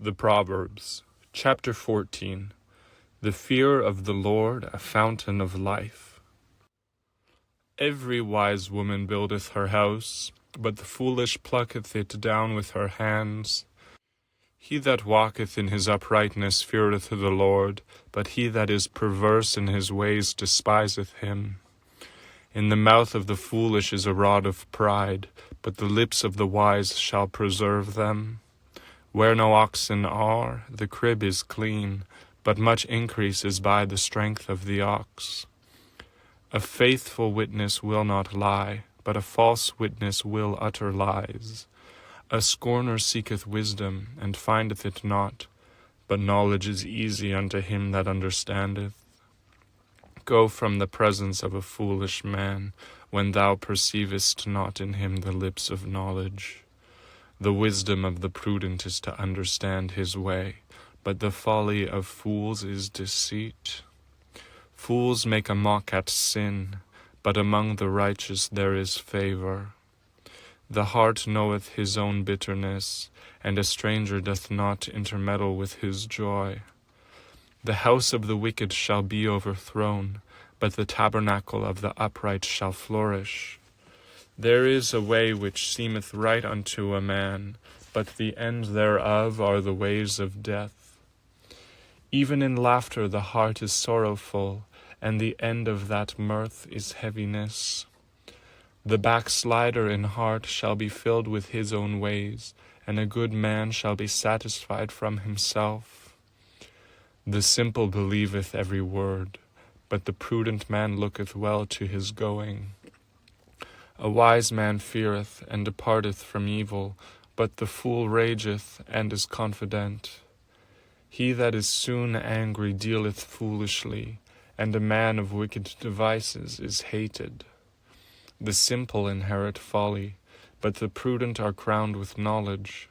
The Proverbs, chapter 14. The fear of the Lord, a fountain of life. Every wise woman buildeth her house, but the foolish plucketh it down with her hands. He that walketh in his uprightness feareth the Lord, but he that is perverse in his ways despiseth him. In the mouth of the foolish is a rod of pride, but the lips of the wise shall preserve them. Where no oxen are, the crib is clean, but much increase is by the strength of the ox. A faithful witness will not lie, but a false witness will utter lies. A scorner seeketh wisdom, and findeth it not, but knowledge is easy unto him that understandeth. Go from the presence of a foolish man, when thou perceivest not in him the lips of knowledge. The wisdom of the prudent is to understand his way, but the folly of fools is deceit. Fools make a mock at sin, but among the righteous there is favor. The heart knoweth his own bitterness, and a stranger doth not intermeddle with his joy. The house of the wicked shall be overthrown, but the tabernacle of the upright shall flourish. There is a way which seemeth right unto a man, but the end thereof are the ways of death. Even in laughter the heart is sorrowful, and the end of that mirth is heaviness. The backslider in heart shall be filled with his own ways, and a good man shall be satisfied from himself. The simple believeth every word, but the prudent man looketh well to his going. A wise man feareth and departeth from evil, but the fool rageth and is confident. He that is soon angry dealeth foolishly, and a man of wicked devices is hated. The simple inherit folly, but the prudent are crowned with knowledge.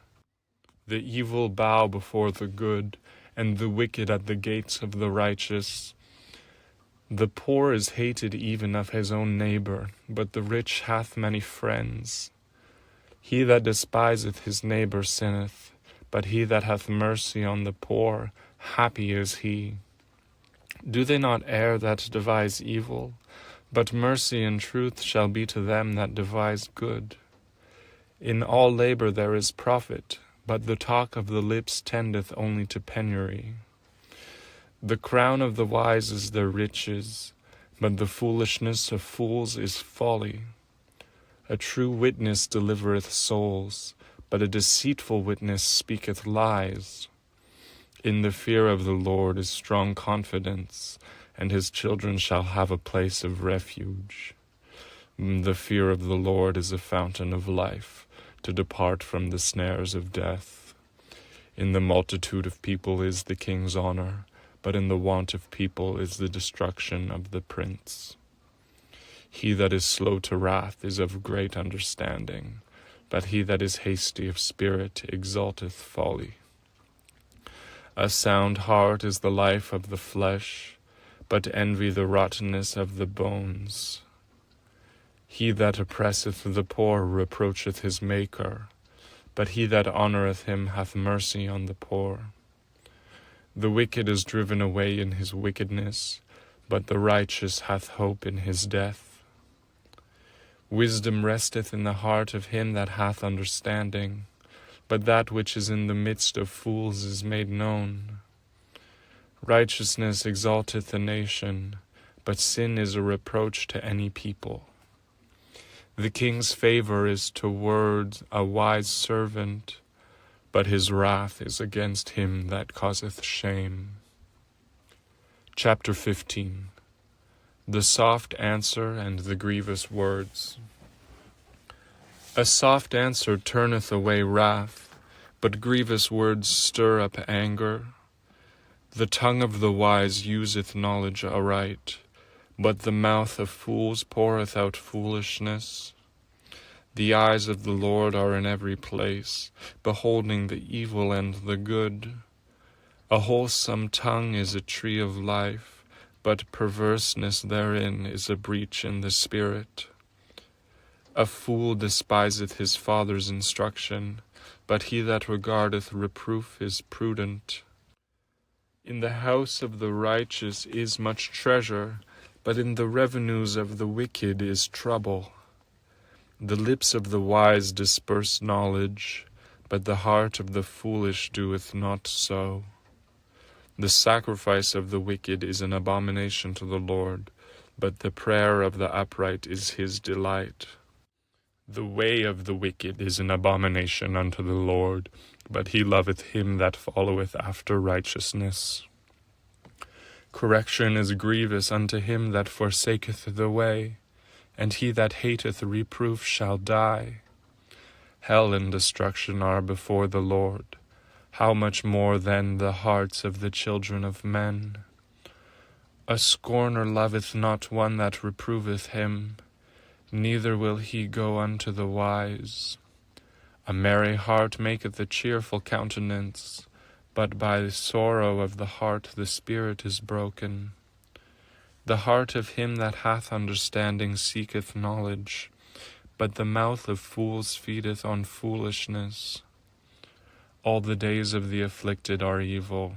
The evil bow before the good, and the wicked at the gates of the righteous. The poor is hated even of his own neighbor, but the rich hath many friends. He that despiseth his neighbor sinneth, but he that hath mercy on the poor, happy is he. Do they not err that devise evil? But mercy and truth shall be to them that devise good. In all labor there is profit, but the talk of the lips tendeth only to penury. The crown of the wise is their riches, but the foolishness of fools is folly. A true witness delivereth souls, but a deceitful witness speaketh lies. In the fear of the Lord is strong confidence, and his children shall have a place of refuge. The fear of the Lord is a fountain of life, to depart from the snares of death. In the multitude of people is the king's honor, but in the want of people is the destruction of the prince. He that is slow to wrath is of great understanding, but he that is hasty of spirit exalteth folly. A sound heart is the life of the flesh, but envy the rottenness of the bones. He that oppresseth the poor reproacheth his Maker, but he that honoureth him hath mercy on the poor. The wicked is driven away in his wickedness, but the righteous hath hope in his death. Wisdom resteth in the heart of him that hath understanding, but that which is in the midst of fools is made known. Righteousness exalteth a nation, but sin is a reproach to any people. The king's favor is toward a wise servant, but his wrath is against him that causeth shame. Chapter 15. The soft answer and the grievous words. A soft answer turneth away wrath, but grievous words stir up anger. The tongue of the wise useth knowledge aright, but the mouth of fools poureth out foolishness. The eyes of the Lord are in every place, beholding the evil and the good. A wholesome tongue is a tree of life, but perverseness therein is a breach in the spirit. A fool despiseth his father's instruction, but he that regardeth reproof is prudent. In the house of the righteous is much treasure, but in the revenues of the wicked is trouble. The lips of the wise disperse knowledge, but the heart of the foolish doeth not so. The sacrifice of the wicked is an abomination to the Lord, but the prayer of the upright is his delight. The way of the wicked is an abomination unto the Lord, but he loveth him that followeth after righteousness. Correction is grievous unto him that forsaketh the way, and he that hateth reproof shall die. Hell and destruction are before the Lord. How much more then the hearts of the children of men? A scorner loveth not one that reproveth him, neither will he go unto the wise. A merry heart maketh a cheerful countenance, but by the sorrow of the heart the spirit is broken. The heart of him that hath understanding seeketh knowledge, but the mouth of fools feedeth on foolishness. All the days of the afflicted are evil,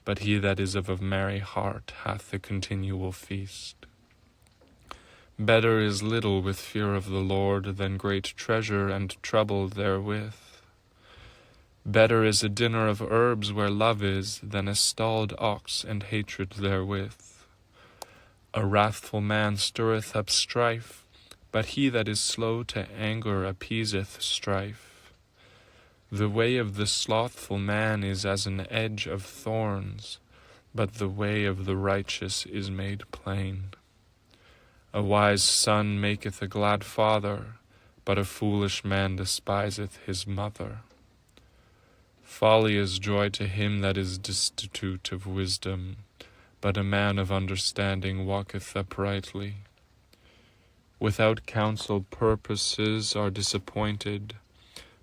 but he that is of a merry heart hath a continual feast. Better is little with fear of the Lord than great treasure and trouble therewith. Better is a dinner of herbs where love is than a stalled ox and hatred therewith. A wrathful man stirreth up strife, but he that is slow to anger appeaseth strife. The way of the slothful man is as an edge of thorns, but the way of the righteous is made plain. A wise son maketh a glad father, but a foolish man despiseth his mother. Folly is joy to him that is destitute of wisdom, but a man of understanding walketh uprightly. Without counsel purposes are disappointed,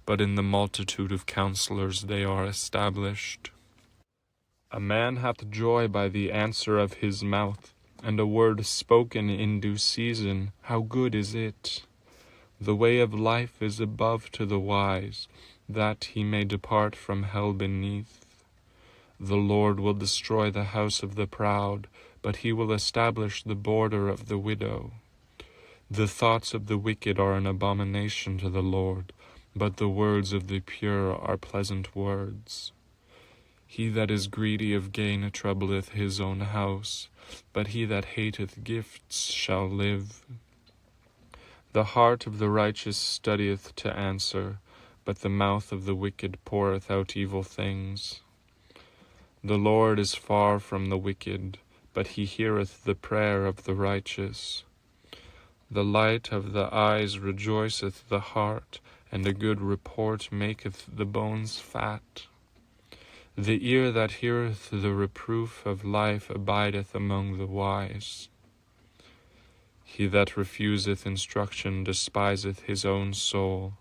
but in the multitude of counselors they are established. A man hath joy by the answer of his mouth, and a word spoken in due season, how good is it! The way of life is above to the wise, that he may depart from hell beneath. The Lord will destroy the house of the proud, but he will establish the border of the widow. The thoughts of the wicked are an abomination to the Lord, but the words of the pure are pleasant words. He that is greedy of gain troubleth his own house, but he that hateth gifts shall live. The heart of the righteous studieth to answer, but the mouth of the wicked poureth out evil things. The Lord is far from the wicked, but he heareth the prayer of the righteous. The light of the eyes rejoiceth the heart, and a good report maketh the bones fat. The ear that heareth the reproof of life abideth among the wise. He that refuseth instruction despiseth his own soul,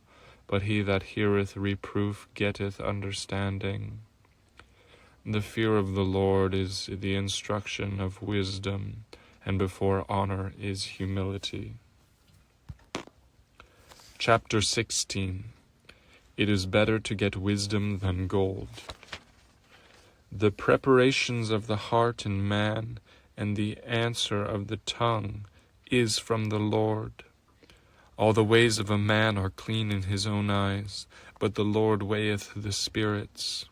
but he that heareth reproof getteth understanding. The fear of the Lord is the instruction of wisdom, and before honor is humility. Chapter 16. It is better to get wisdom than gold. The preparations of the heart in man, and the answer of the tongue, is from the Lord. All the ways of a man are clean in his own eyes, but the Lord weigheth the spirits.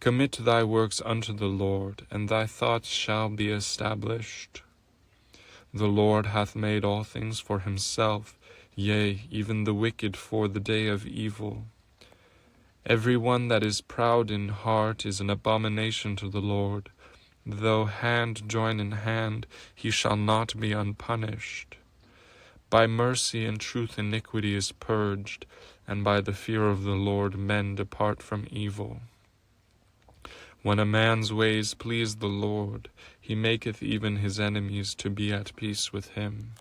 Commit thy works unto the Lord, and thy thoughts shall be established. The Lord hath made all things for himself, yea, even the wicked for the day of evil. Every one that is proud in heart is an abomination to the Lord. Though hand join in hand, he shall not be unpunished. By mercy and truth iniquity is purged, and by the fear of the Lord men depart from evil. When a man's ways please the Lord, he maketh even his enemies to be at peace with him.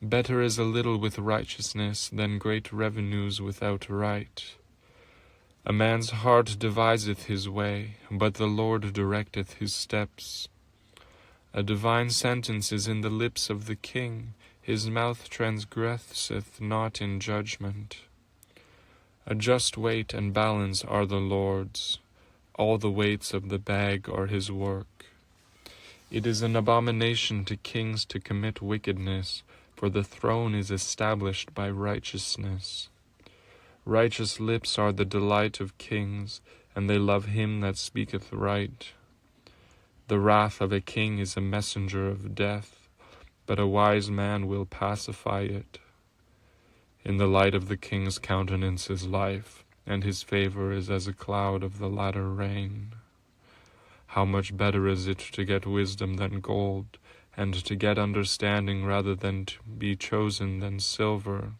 Better is a little with righteousness than great revenues without right. A man's heart deviseth his way, but the Lord directeth his steps. A divine sentence is in the lips of the king, his mouth transgresseth not in judgment. A just weight and balance are the Lord's. All the weights of the bag are his work. It is an abomination to kings to commit wickedness, for the throne is established by righteousness. Righteous lips are the delight of kings, and they love him that speaketh right. The wrath of a king is a messenger of death, but a wise man will pacify it. In the light of the king's countenance is life, and his favor is as a cloud of the latter rain. How much better is it to get wisdom than gold, and to get understanding rather than to be chosen than silver.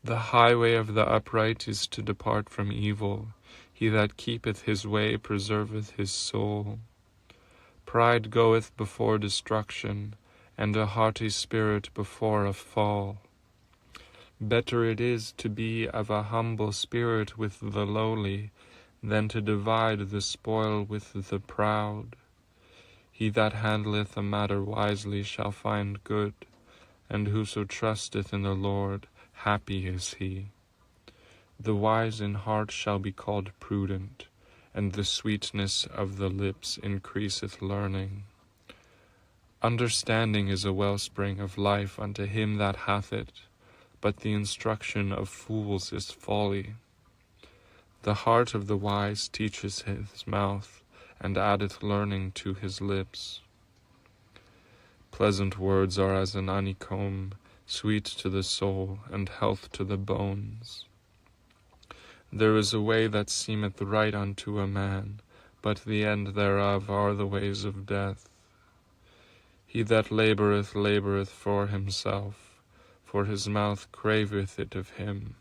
The highway of the upright is to depart from evil. He that keepeth his way preserveth his soul. Pride goeth before destruction, and a haughty spirit before a fall. Better it is to be of a humble spirit with the lowly, than to divide the spoil with the proud. He that handleth a matter wisely shall find good, and whoso trusteth in the Lord, happy is he. The wise in heart shall be called prudent, and the sweetness of the lips increaseth learning. Understanding is a wellspring of life unto him that hath it, but the instruction of fools is folly. The heart of the wise teacheth his mouth, and addeth learning to his lips. Pleasant words are as an honeycomb, sweet to the soul, and health to the bones. There is a way that seemeth right unto a man, but the end thereof are the ways of death. He that laboureth for himself, for his mouth craveth it of him.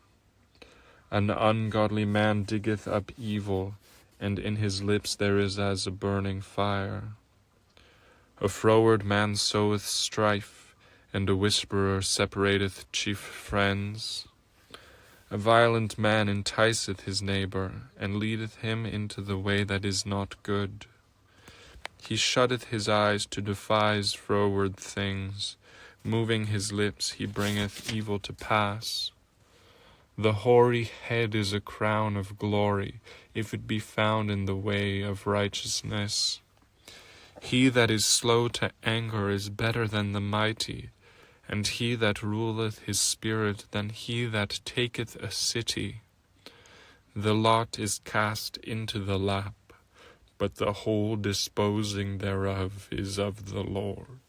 An ungodly man diggeth up evil, and in his lips there is as a burning fire. A froward man soweth strife, and a whisperer separateth chief friends. A violent man enticeth his neighbour, and leadeth him into the way that is not good. He shutteth his eyes to devise froward things. Moving his lips he bringeth evil to pass. The hoary head is a crown of glory, if it be found in the way of righteousness. He that is slow to anger is better than the mighty, and he that ruleth his spirit than he that taketh a city. The lot is cast into the lap, but the whole disposing thereof is of the Lord.